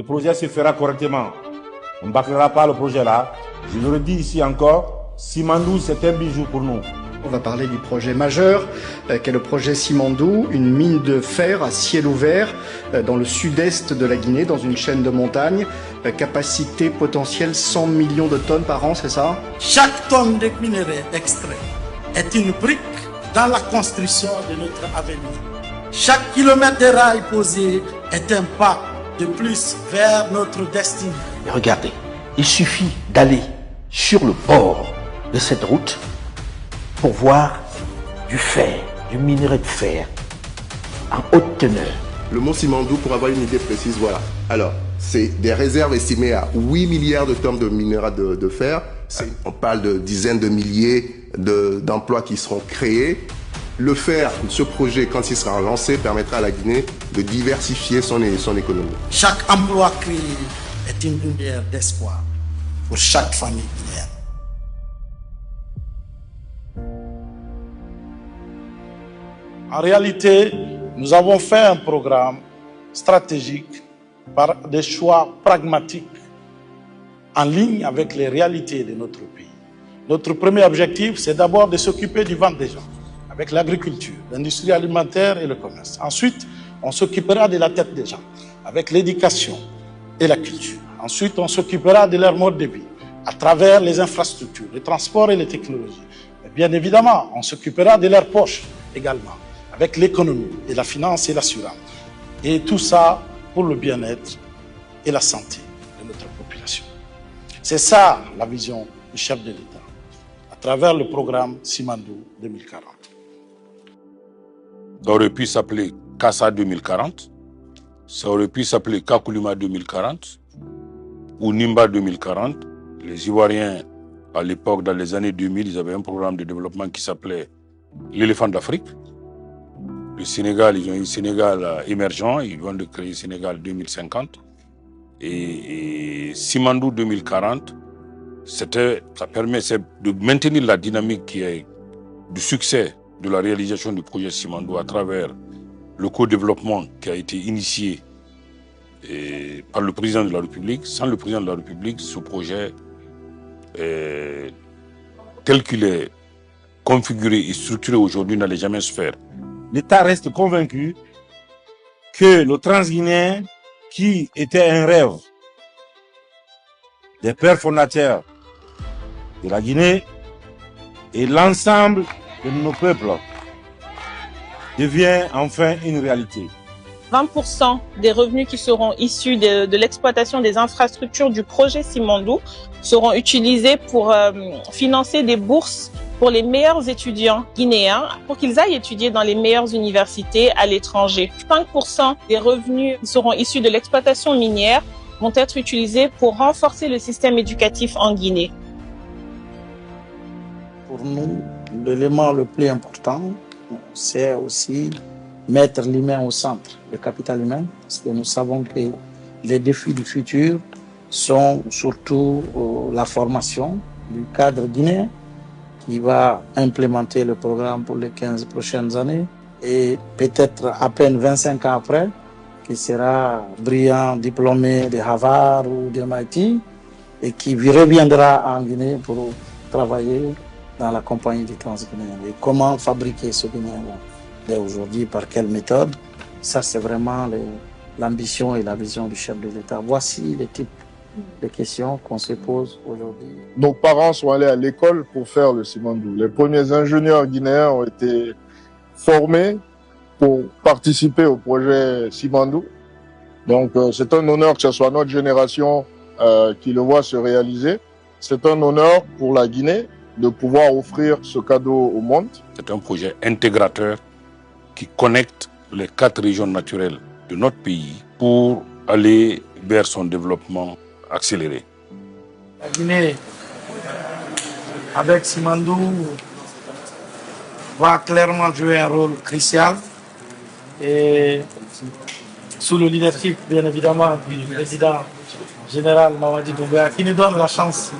Le projet se fera correctement. On ne bâclera pas le projet là. Je le redis ici encore, Simandou, c'est un bijou pour nous. On va parler du projet majeur, qui est le projet Simandou, une mine de fer à ciel ouvert dans le sud-est de la Guinée, dans une chaîne de montagnes. Capacité potentielle 100 millions de tonnes par an, c'est ça? Chaque tonne de minerai extrait est une brique dans la construction de notre avenir. Chaque kilomètre de rail posé est un pas de plus vers notre destinée. Et regardez, il suffit d'aller sur le bord de cette route pour voir du fer, du minerai de fer en haute teneur. Le mont Simandou, pour avoir une idée précise, voilà. Alors, c'est des réserves estimées à 8 milliards de tonnes de minerai de fer. On parle de dizaines de milliers d'emplois qui seront créés. Le fer, ce projet, quand il sera lancé, permettra à la Guinée de diversifier son économie. Chaque emploi créé est une lumière d'espoir pour chaque famille guinéenne. En réalité, nous avons fait un programme stratégique par des choix pragmatiques en ligne avec les réalités de notre pays. Notre premier objectif, c'est d'abord de s'occuper du ventre des gens, avec l'agriculture, l'industrie alimentaire et le commerce. Ensuite, on s'occupera de la tête des gens, avec l'éducation et la culture. Ensuite, on s'occupera de leur mode de vie, à travers les infrastructures, les transports et les technologies. Et bien évidemment, on s'occupera de leurs poches également, avec l'économie et la finance et l'assurance. Et tout ça pour le bien-être et la santé de notre population. C'est ça la vision du chef de l'État, à travers le programme Simandou 2040. Ça aurait pu s'appeler Kassa 2040, ça aurait pu s'appeler Kakuluma 2040 ou Nimba 2040. Les Ivoiriens, à l'époque, dans les années 2000, ils avaient un programme de développement qui s'appelait l'éléphant d'Afrique. Le Sénégal, ils ont eu Sénégal émergent, ils vont de créer Sénégal 2050. Et Simandou 2040, ça permet de maintenir la dynamique qui est du succès de la réalisation du projet Simandou à travers le co-développement qui a été initié par le président de la République. Sans le président de la République, ce projet, tel qu'il est configuré et structuré aujourd'hui, n'allait jamais se faire. L'État reste convaincu que le Transguinéen, qui était un rêve des pères fondateurs de la Guinée et l'ensemble de nos peuples, devient enfin une réalité. 20% des revenus qui seront issus de l'exploitation des infrastructures du projet Simandou seront utilisés pour financer des bourses pour les meilleurs étudiants guinéens, pour qu'ils aillent étudier dans les meilleures universités à l'étranger. 5% des revenus qui seront issus de l'exploitation minière vont être utilisés pour renforcer le système éducatif en Guinée. Pour nous, l'élément le plus important, c'est aussi mettre l'humain au centre, le capital humain, parce que nous savons que les défis du futur sont surtout la formation du cadre guinéen, qui va implémenter le programme pour les 15 prochaines années et peut-être à peine 25 ans après, qui sera brillant diplômé de Harvard ou de MIT et qui reviendra en Guinée pour travailler dans la compagnie du Transguinéen. Et comment fabriquer ce Guinéen-là dès aujourd'hui, par quelle méthode? Ça, c'est vraiment l'ambition et la vision du chef de l'État. Voici les types de questions qu'on se pose aujourd'hui. Nos parents sont allés à l'école pour faire le Simandou. Les premiers ingénieurs guinéens ont été formés pour participer au projet Simandou. Donc c'est un honneur que ce soit notre génération qui le voit se réaliser. C'est un honneur pour la Guinée de pouvoir offrir ce cadeau au monde. C'est un projet intégrateur qui connecte les 4 régions naturelles de notre pays pour aller vers son développement accéléré. La Guinée, avec Simandou, va clairement jouer un rôle crucial et sous le leadership, bien évidemment, du président général Mamadi Doumbouya, qui nous donne la chance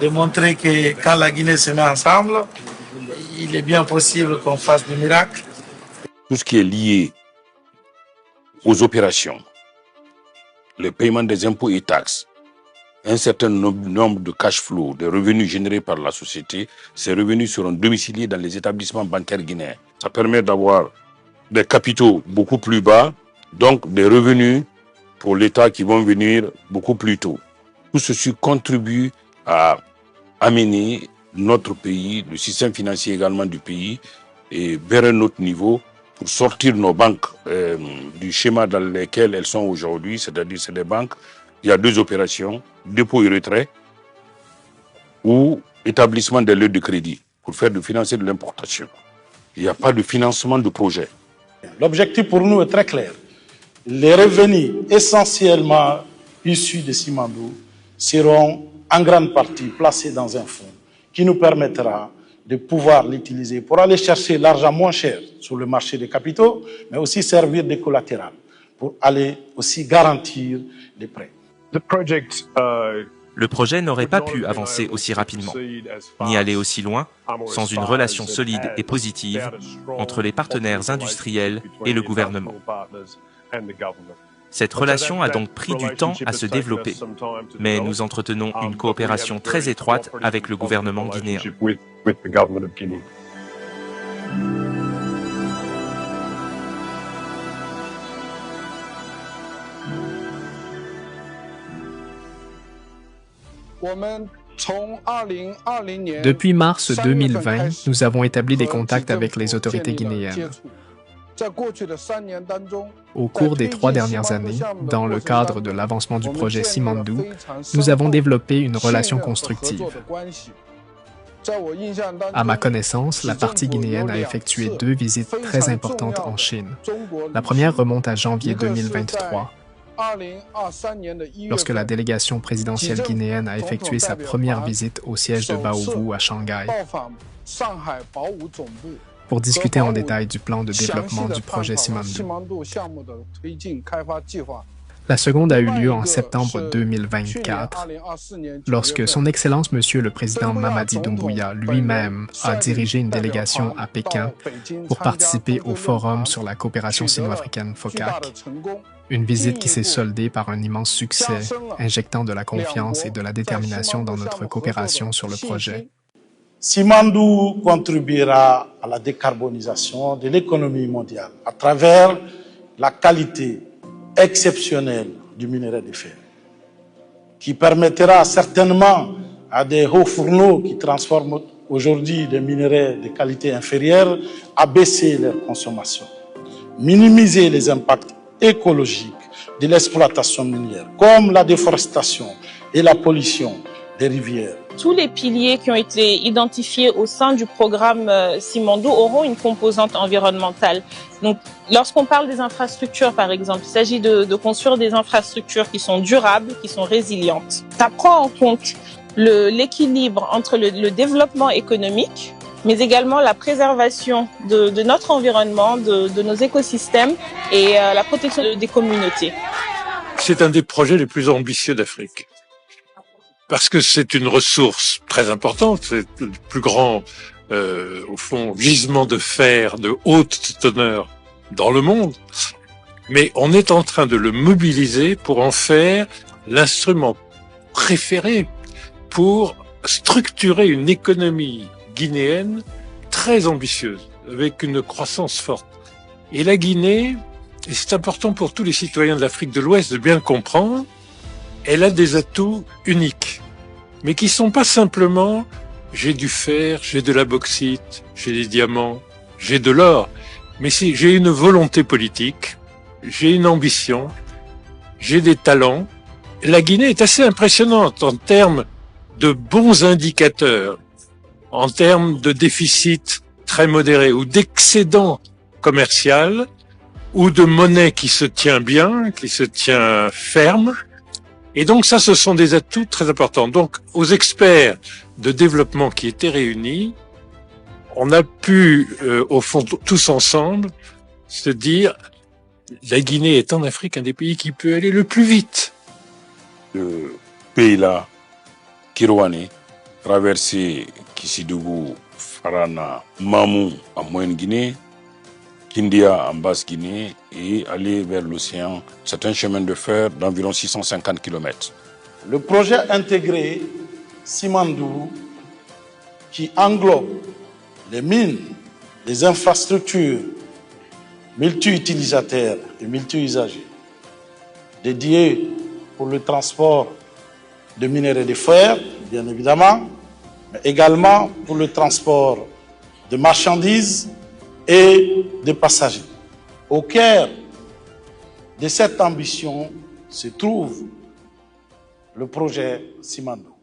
de montrer que quand la Guinée se met ensemble, il est bien possible qu'on fasse des miracles. Tout ce qui est lié aux opérations, le paiement des impôts et taxes, un certain nombre de cash flow, des revenus générés par la société, ces revenus seront domiciliés dans les établissements bancaires guinéens. Ça permet d'avoir des capitaux beaucoup plus bas, donc des revenus pour l'État qui vont venir beaucoup plus tôt. Tout ceci contribue à amener notre pays, le système financier également du pays, et vers un autre niveau pour sortir nos banques du schéma dans lequel elles sont aujourd'hui, c'est-à-dire c'est des banques. Il y a deux opérations, dépôt et retrait ou établissement des lieux de crédit pour faire financer de l'importation. Il n'y a pas de financement de projet. L'objectif pour nous est très clair. Les revenus essentiellement issus de Simandou seront en grande partie placés dans un fonds qui nous permettra de pouvoir l'utiliser pour aller chercher l'argent moins cher sur le marché des capitaux, mais aussi servir de collatéral pour aller aussi garantir des prêts. Le projet n'aurait pas pu avancer aussi rapidement, ni aller aussi loin, sans une relation solide et positive entre les partenaires industriels et le gouvernement. Cette relation a donc pris du temps à se développer, mais nous entretenons une coopération très étroite avec le gouvernement guinéen. Depuis mars 2020, nous avons établi des contacts avec les autorités guinéennes. Au cours des 3 dernières années, dans le cadre de l'avancement du projet Simandou, nous avons développé une relation constructive. À ma connaissance, la partie guinéenne a effectué 2 visites très importantes en Chine. La première remonte à janvier 2023, lorsque la délégation présidentielle guinéenne a effectué sa première visite au siège de Baowu à Shanghai pour discuter en détail du plan de développement du projet Simandou. La seconde a eu lieu en septembre 2024, lorsque Son Excellence Monsieur le Président Mamadi Doumbouya lui-même a dirigé une délégation à Pékin pour participer au Forum sur la coopération sino-africaine FOCAC, une visite qui s'est soldée par un immense succès, injectant de la confiance et de la détermination dans notre coopération sur le projet. Simandou contribuera à la décarbonisation de l'économie mondiale à travers la qualité exceptionnelle du minerai de fer, qui permettra certainement à des hauts fourneaux qui transforment aujourd'hui des minerais de qualité inférieure à baisser leur consommation, minimiser les impacts écologiques de l'exploitation minière, comme la déforestation et la pollution des rivières. Tous les piliers qui ont été identifiés au sein du programme Simandou auront une composante environnementale. Donc, lorsqu'on parle des infrastructures, par exemple, il s'agit de construire des infrastructures qui sont durables, qui sont résilientes. Ça prend en compte l'équilibre entre le développement économique, mais également la préservation de notre environnement, de nos écosystèmes et la protection des communautés. C'est un des projets les plus ambitieux d'Afrique. Parce que c'est une ressource très importante, c'est le plus grand, au fond, gisement de fer de haute teneur dans le monde. Mais on est en train de le mobiliser pour en faire l'instrument préféré pour structurer une économie guinéenne très ambitieuse, avec une croissance forte. Et la Guinée, et c'est important pour tous les citoyens de l'Afrique de l'Ouest de bien le comprendre, elle a des atouts uniques, mais qui sont pas simplement j'ai du fer, j'ai de la bauxite, j'ai des diamants, j'ai de l'or, mais si j'ai une volonté politique, j'ai une ambition, j'ai des talents. La Guinée est assez impressionnante en termes de bons indicateurs, en termes de déficit très modéré ou d'excédent commercial ou de monnaie qui se tient bien, qui se tient ferme. Et donc ça, ce sont des atouts très importants. Donc aux experts de développement qui étaient réunis, on a pu, au fond, tous ensemble, se dire la Guinée est en Afrique un des pays qui peut aller le plus vite. Le pays-là, Kirouane, traversé Kissidougou, Farana, Mamou, en Moyenne-Guinée, Kindia en Basse-Guinée et aller vers l'océan. C'est un chemin de fer d'environ 650 km. Le projet intégré Simandou, qui englobe les mines, les infrastructures multi-utilisateurs et multi-usagers, dédiées pour le transport de minerais de fer, bien évidemment, mais également pour le transport de marchandises et de passagers. Au cœur de cette ambition se trouve le projet Simandou.